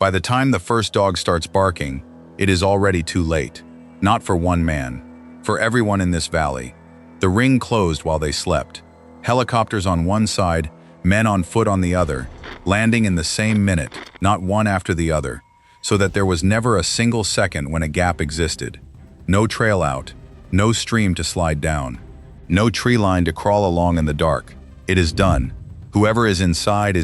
By the time the first dog starts barking, it is already too late. Not for one man, for everyone in this valley. The ring closed while they slept. Helicopters on one side, men on foot on the other, landing in the same minute, not one after the other, so that there was never a single second when a gap existed. No trail out, no stream to slide down, no tree line to crawl along in the dark. It is done. Whoever is inside,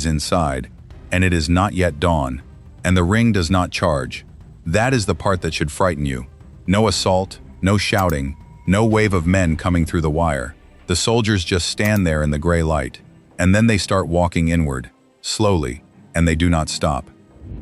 and it is not yet dawn, and the ring does not charge. That is the part that should frighten you. No assault, no shouting, no wave of men coming through the wire. The soldiers just stand there in the gray light, and then they start walking inward, slowly, and they do not stop.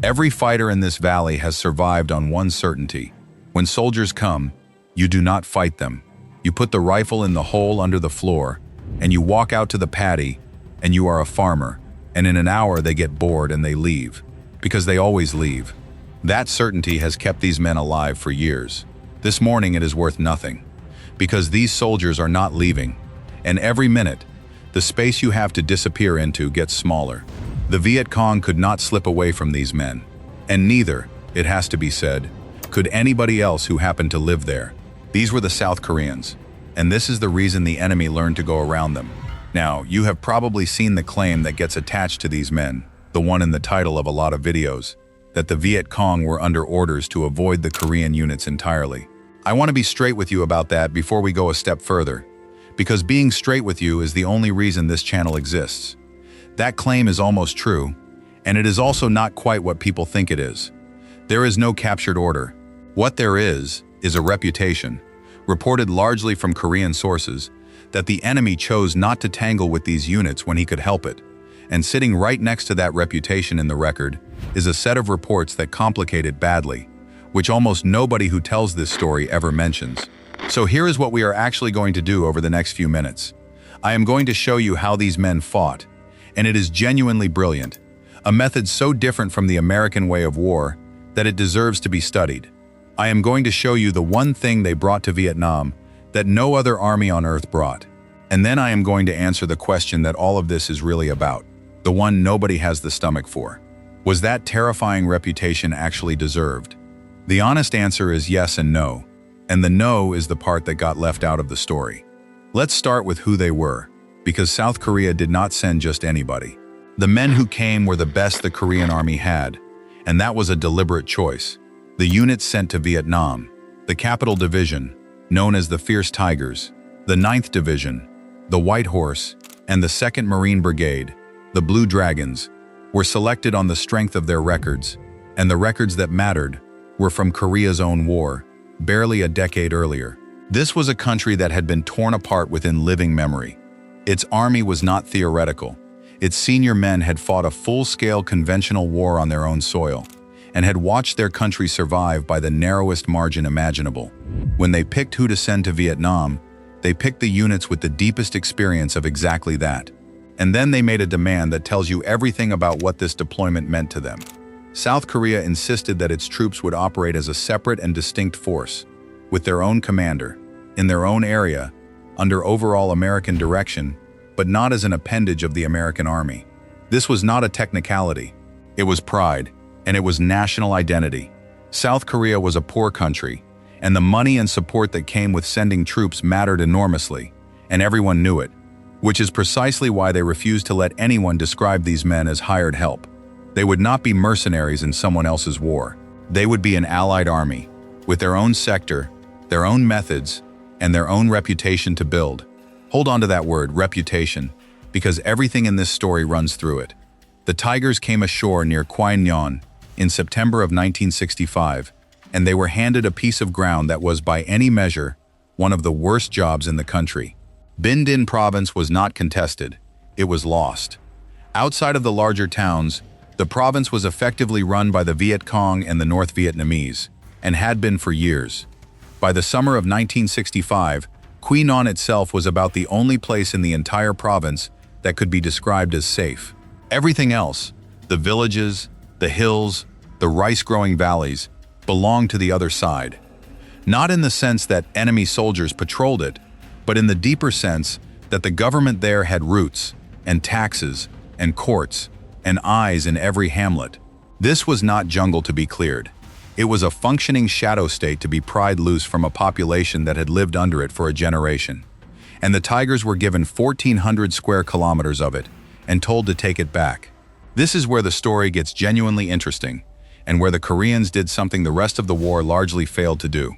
Every fighter in this valley has survived on one certainty. When soldiers come, you do not fight them. You put the rifle in the hole under the floor, and you walk out to the paddy, and you are a farmer, and in an hour they get bored and they leave, because they always leave. That certainty has kept these men alive for years. This morning it is worth nothing, because these soldiers are not leaving, and every minute, the space you have to disappear into gets smaller. The Viet Cong could not slip away from these men, and neither, it has to be said, could anybody else who happened to live there. These were the South Koreans, and this is the reason the enemy learned to go around them. Now, you have probably seen the claim that gets attached to these men, the one in the title of a lot of videos, that the Viet Cong were under orders to avoid the Korean units entirely. I want to be straight with you about that before we go a step further, because being straight with you is the only reason this channel exists. That claim is almost true, and it is also not quite what people think it is. There is no captured order. What there is a reputation, reported largely from Korean sources, that the enemy chose not to tangle with these units when he could help it. And sitting right next to that reputation in the record is a set of reports that complicate it badly, which almost nobody who tells this story ever mentions. So here is what we are actually going to do over the next few minutes. I am going to show you how these men fought, and it is genuinely brilliant, a method so different from the American way of war that it deserves to be studied. I am going to show you the one thing they brought to Vietnam that no other army on earth brought. And then I am going to answer the question that all of this is really about, the one nobody has the stomach for. Was that terrifying reputation actually deserved? The honest answer is yes and no, and the no is the part that got left out of the story. Let's start with who they were, because South Korea did not send just anybody. The men who came were the best the Korean army had, and that was a deliberate choice. The units sent to Vietnam, the Capital Division, known as the Fierce Tigers, the 9th Division, the White Horse, and the 2nd Marine Brigade, the Blue Dragons, were selected on the strength of their records, and the records that mattered were from Korea's own war, barely a decade earlier. This was a country that had been torn apart within living memory. Its army was not theoretical. Its senior men had fought a full-scale conventional war on their own soil, and had watched their country survive by the narrowest margin imaginable. When they picked who to send to Vietnam, they picked the units with the deepest experience of exactly that. And then they made a demand that tells you everything about what this deployment meant to them. South Korea insisted that its troops would operate as a separate and distinct force, with their own commander, in their own area, under overall American direction, but not as an appendage of the American army. This was not a technicality. It was pride, and it was national identity. South Korea was a poor country, and the money and support that came with sending troops mattered enormously, and everyone knew it, which is precisely why they refused to let anyone describe these men as hired help. They would not be mercenaries in someone else's war. They would be an allied army, with their own sector, their own methods, and their own reputation to build. Hold on to that word, reputation, because everything in this story runs through it. The Tigers came ashore near Quy Nhon in September of 1965, and they were handed a piece of ground that was, by any measure, one of the worst jobs in the country. Binh Dinh province was not contested. It was lost. Outside of the larger towns, the province was effectively run by the Viet Cong and the North Vietnamese, and had been for years. By the summer of 1965, Quy Nhon itself was about the only place in the entire province that could be described as safe. Everything else, the villages, the hills, the rice-growing valleys, belonged to the other side. Not in the sense that enemy soldiers patrolled it, but in the deeper sense that the government there had roots, and taxes, and courts, and eyes in every hamlet. This was not jungle to be cleared. It was a functioning shadow state to be pried loose from a population that had lived under it for a generation. And the tigers were given 1,400 square kilometers of it and told to take it back. This is where the story gets genuinely interesting, and where the Koreans did something the rest of the war largely failed to do.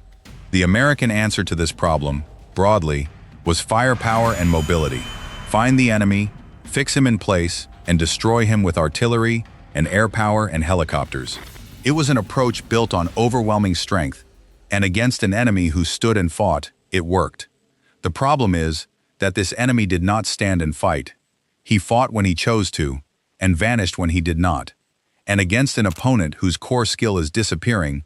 The American answer to this problem, broadly, was firepower and mobility. Find the enemy, fix him in place, and destroy him with artillery and air power and helicopters. It was an approach built on overwhelming strength, and against an enemy who stood and fought, it worked. The problem is that this enemy did not stand and fight. He fought when he chose to, and vanished when he did not. And against an opponent whose core skill is disappearing,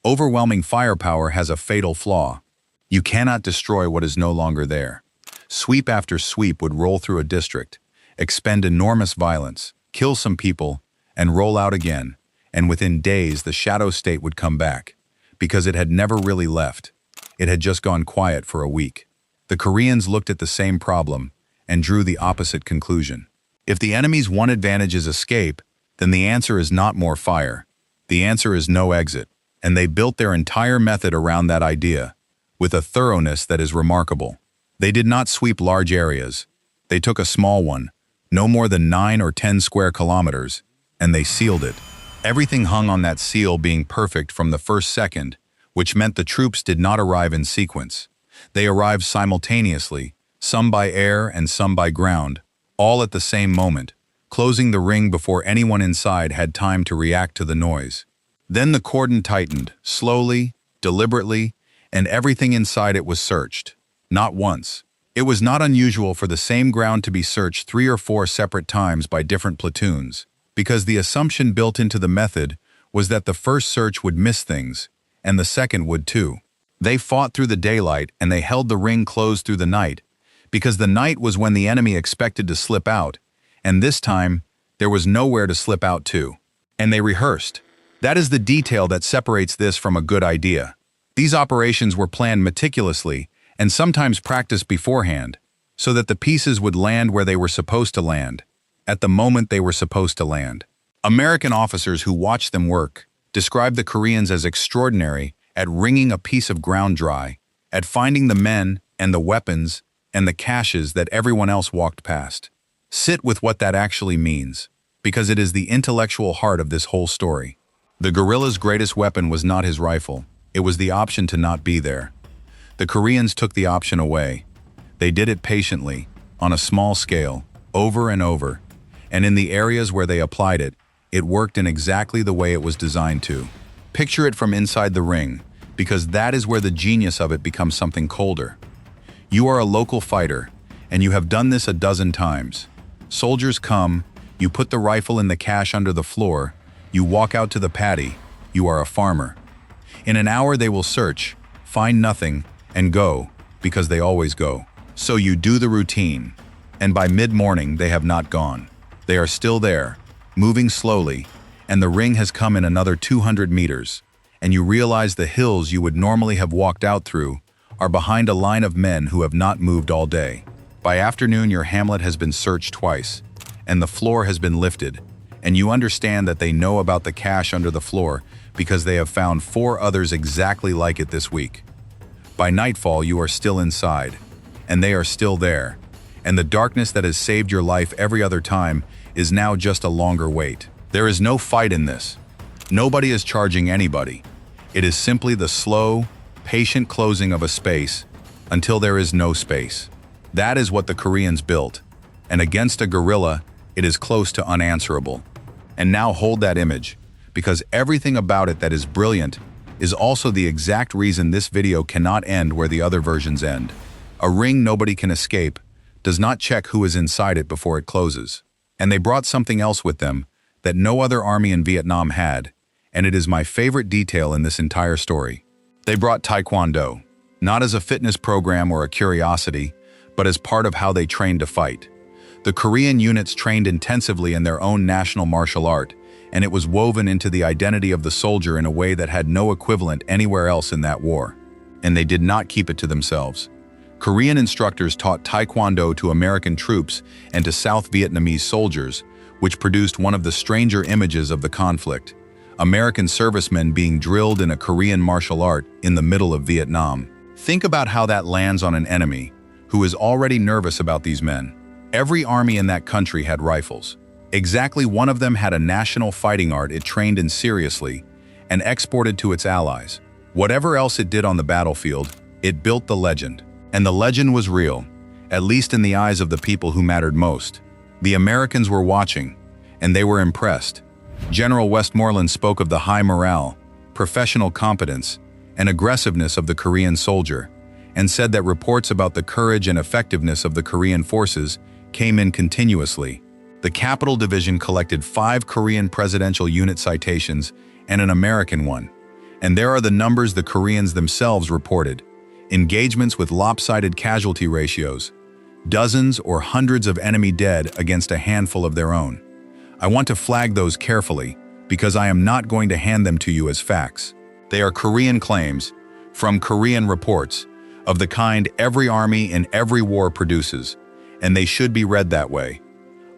overwhelming firepower has a fatal flaw. You cannot destroy what is no longer there. Sweep after sweep would roll through a district, expend enormous violence, kill some people, and roll out again, and within days the shadow state would come back, because it had never really left. It had just gone quiet for a week. The Koreans looked at the same problem and drew the opposite conclusion. If the enemy's one advantage is escape, then the answer is not more fire. The answer is no exit, and they built their entire method around that idea, with a thoroughness that is remarkable. They did not sweep large areas. They took a small one, no more than 9 or 10 square kilometers, and they sealed it. Everything hung on that seal being perfect from the first second, which meant the troops did not arrive in sequence. They arrived simultaneously, some by air and some by ground, all at the same moment, closing the ring before anyone inside had time to react to the noise. Then the cordon tightened, slowly, deliberately, and everything inside it was searched. Not once. It was not unusual for the same ground to be searched 3 or 4 separate times by different platoons, because the assumption built into the method was that the first search would miss things, and the second would too. They fought through the daylight and they held the ring closed through the night, because the night was when the enemy expected to slip out, and this time, there was nowhere to slip out to. And they rehearsed. That is the detail that separates this from a good idea. These operations were planned meticulously and sometimes practiced beforehand, so that the pieces would land where they were supposed to land, at the moment they were supposed to land. American officers who watched them work described the Koreans as extraordinary at wringing a piece of ground dry, at finding the men and the weapons and the caches that everyone else walked past. Sit with what that actually means, because it is the intellectual heart of this whole story. The guerrilla's greatest weapon was not his rifle, it was the option to not be there. The Koreans took the option away. They did it patiently, on a small scale, over and over, and in the areas where they applied it, it worked in exactly the way it was designed to. Picture it from inside the ring, because that is where the genius of it becomes something colder. You are a local fighter, and you have done this a dozen times. Soldiers come, you put the rifle in the cache under the floor, you walk out to the paddy, you are a farmer. In an hour they will search, find nothing, and go, because they always go. So you do the routine, and by mid-morning they have not gone. They are still there, moving slowly, and the ring has come in another 200 meters, and you realize the hills you would normally have walked out through are behind a line of men who have not moved all day. By afternoon your hamlet has been searched twice, and the floor has been lifted, and you understand that they know about the cache under the floor because they have found 4 others exactly like it this week. By nightfall you are still inside, and they are still there, and the darkness that has saved your life every other time is now just a longer wait. There is no fight in this. Nobody is charging anybody. It is simply the slow, patient closing of a space until there is no space. That is what the Koreans built, and against a guerrilla, it is close to unanswerable. And now hold that image, because everything about it that is brilliant is also the exact reason this video cannot end where the other versions end. A ring nobody can escape does not check who is inside it before it closes. And they brought something else with them that no other army in Vietnam had, and it is my favorite detail in this entire story. They brought Taekwondo, not as a fitness program or a curiosity, but as part of how they trained to fight. The Korean units trained intensively in their own national martial art, and it was woven into the identity of the soldier in a way that had no equivalent anywhere else in that war. And they did not keep it to themselves. Korean instructors taught Taekwondo to American troops and to South Vietnamese soldiers, which produced one of the stranger images of the conflict. American servicemen being drilled in a Korean martial art in the middle of Vietnam. Think about how that lands on an enemy who is already nervous about these men. Every army in that country had rifles. Exactly one of them had a national fighting art it trained in seriously and exported to its allies. Whatever else it did on the battlefield, it built the legend. And the legend was real, at least in the eyes of the people who mattered most. The Americans were watching, and they were impressed. General Westmoreland spoke of the high morale, professional competence, and aggressiveness of the Korean soldier, and said that reports about the courage and effectiveness of the Korean forces came in continuously. The Capital Division collected 5 Korean presidential unit citations and an American one. And there are the numbers the Koreans themselves reported. Engagements with lopsided casualty ratios, dozens or hundreds of enemy dead against a handful of their own. I want to flag those carefully because I am not going to hand them to you as facts. They are Korean claims from Korean reports of the kind every army in every war produces, and they should be read that way.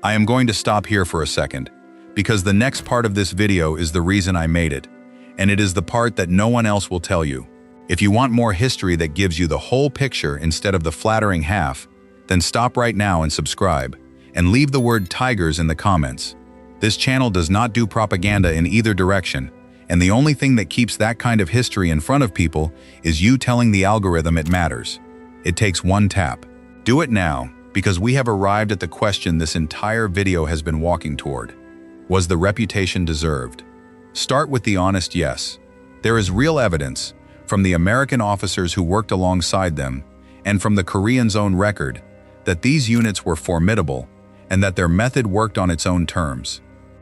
I am going to stop here for a second because the next part of this video is the reason I made it, and it is the part that no one else will tell you. If you want more history that gives you the whole picture instead of the flattering half, then stop right now and subscribe, and leave the word tigers in the comments. This channel does not do propaganda in either direction, and the only thing that keeps that kind of history in front of people is you telling the algorithm it matters. It takes one tap. Do it now, because we have arrived at the question this entire video has been walking toward. Was the reputation deserved? Start with the honest yes. There is real evidence, from the American officers who worked alongside them, and from the Koreans' own record, that these units were formidable, and that their method worked on its own terms.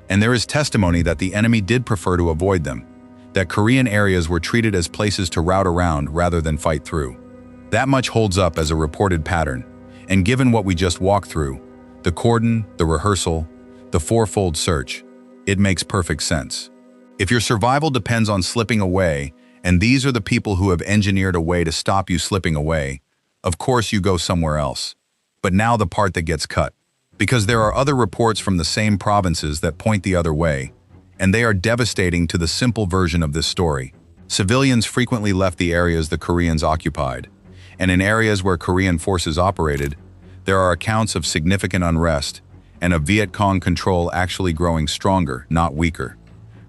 And there is testimony that the enemy did prefer to avoid them, that Korean areas were treated as places to rout around rather than fight through. That much holds up as a reported pattern, and given what we just walked through, the cordon, the rehearsal, the fourfold search, it makes perfect sense. If your survival depends on slipping away, and these are the people who have engineered a way to stop you slipping away, of course you go somewhere else. But now the part that gets cut. Because there are other reports from the same provinces that point the other way, and they are devastating to the simple version of this story. Civilians frequently left the areas the Koreans occupied, and in areas where Korean forces operated, there are accounts of significant unrest and of Viet Cong control actually growing stronger, not weaker.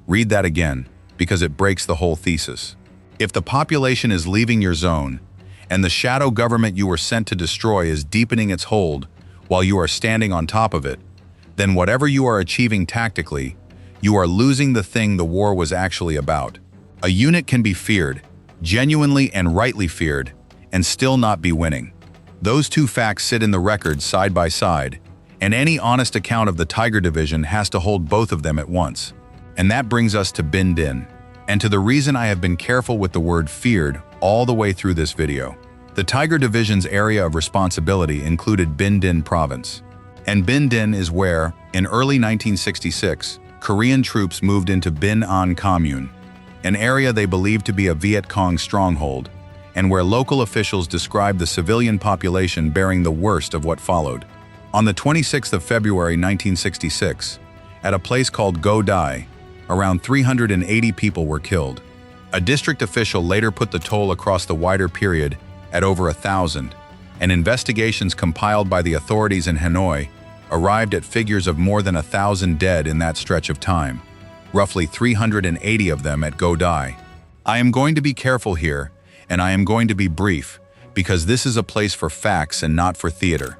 Read that again, because it breaks the whole thesis. If the population is leaving your zone, and the shadow government you were sent to destroy is deepening its hold while you are standing on top of it, then whatever you are achieving tactically, you are losing the thing the war was actually about. A unit can be feared, genuinely and rightly feared, and still not be winning. Those two facts sit in the record side by side, and any honest account of the Tiger Division has to hold both of them at once. And that brings us to Bin Din, and to the reason I have been careful with the word feared all the way through this video. The Tiger Division's area of responsibility included Bin Din province. And Bin Din is where, in early 1966, Korean troops moved into Bin An Commune, an area they believed to be a Viet Cong stronghold, and where local officials described the civilian population bearing the worst of what followed. On the 26th of February 1966, at a place called Go Dai, around 380 people were killed. A district official later put the toll across the wider period at over 1,000, and investigations compiled by the authorities in Hanoi arrived at figures of more than 1,000 dead in that stretch of time, roughly 380 of them at Go Dai. I am going to be careful here, and I am going to be brief, because this is a place for facts and not for theater.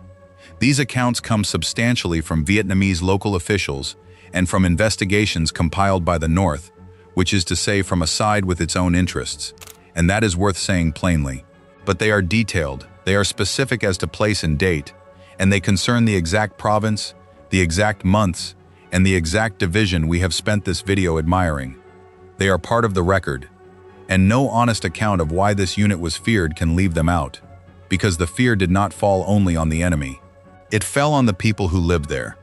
These accounts come substantially from Vietnamese local officials and from investigations compiled by the North, which is to say from a side with its own interests, and that is worth saying plainly. But they are detailed, they are specific as to place and date, and they concern the exact province, the exact months, and the exact division we have spent this video admiring. They are part of the record, and no honest account of why this unit was feared can leave them out, because the fear did not fall only on the enemy. It fell on the people who lived there.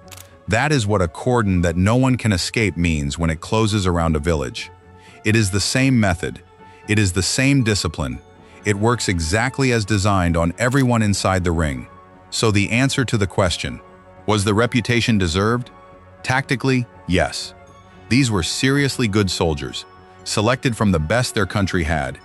That is what a cordon that no one can escape means when it closes around a village. It is the same method. It is the same discipline. It works exactly as designed on everyone inside the ring. So the answer to the question, was the reputation deserved? Tactically, yes. These were seriously good soldiers, selected from the best their country had,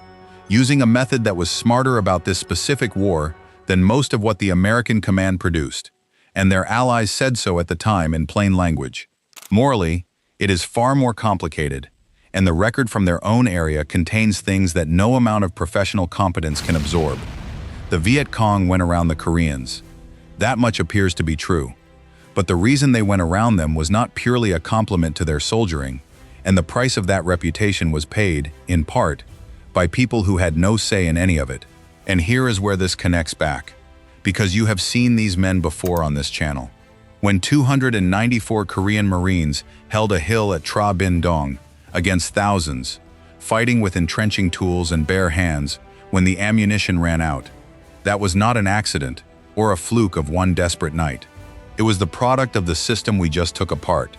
using a method that was smarter about this specific war than most of what the American command produced, and their allies said so at the time in plain language. Morally, it is far more complicated, and the record from their own area contains things that no amount of professional competence can absorb. The Viet Cong went around the Koreans. That much appears to be true. But the reason they went around them was not purely a compliment to their soldiering, and the price of that reputation was paid, in part, by people who had no say in any of it. And here is where this connects back, because you have seen these men before on this channel. When 294 Korean Marines held a hill at Tra Bin Dong against thousands, fighting with entrenching tools and bare hands when the ammunition ran out, that was not an accident or a fluke of one desperate night. It was the product of the system we just took apart,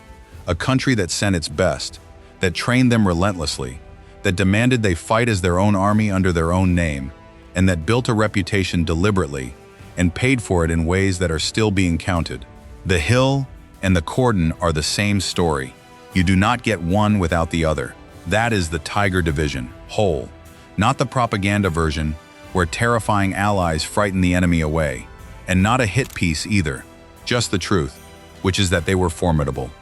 a country that sent its best, that trained them relentlessly, that demanded they fight as their own army under their own name, and that built a reputation deliberately and paid for it in ways that are still being counted. The hill and the cordon are the same story. You do not get one without the other. That is the Tiger Division, whole, not the propaganda version where terrifying allies frighten the enemy away, and not a hit piece either. Just the truth, which is that they were formidable,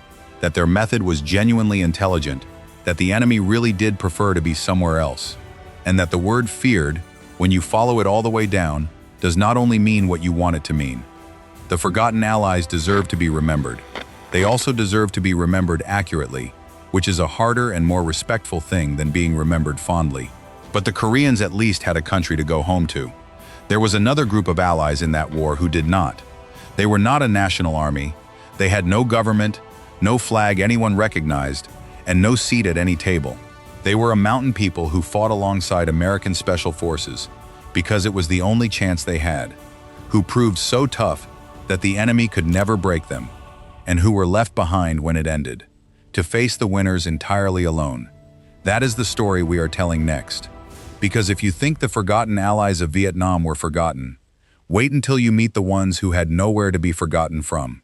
that their method was genuinely intelligent, that the enemy really did prefer to be somewhere else, and that the word feared, when you follow it all the way down, does not only mean what you want it to mean. The forgotten allies deserve to be remembered. They also deserve to be remembered accurately, which is a harder and more respectful thing than being remembered fondly. But the Koreans at least had a country to go home to. There was another group of allies in that war who did not. They were not a national army. They had no government, no flag anyone recognized, and no seat at any table. They were a mountain people who fought alongside American Special Forces because it was the only chance they had, who proved so tough that the enemy could never break them, and who were left behind when it ended, to face the winners entirely alone. That is the story we are telling next. Because if you think the forgotten allies of Vietnam were forgotten, wait until you meet the ones who had nowhere to be forgotten from.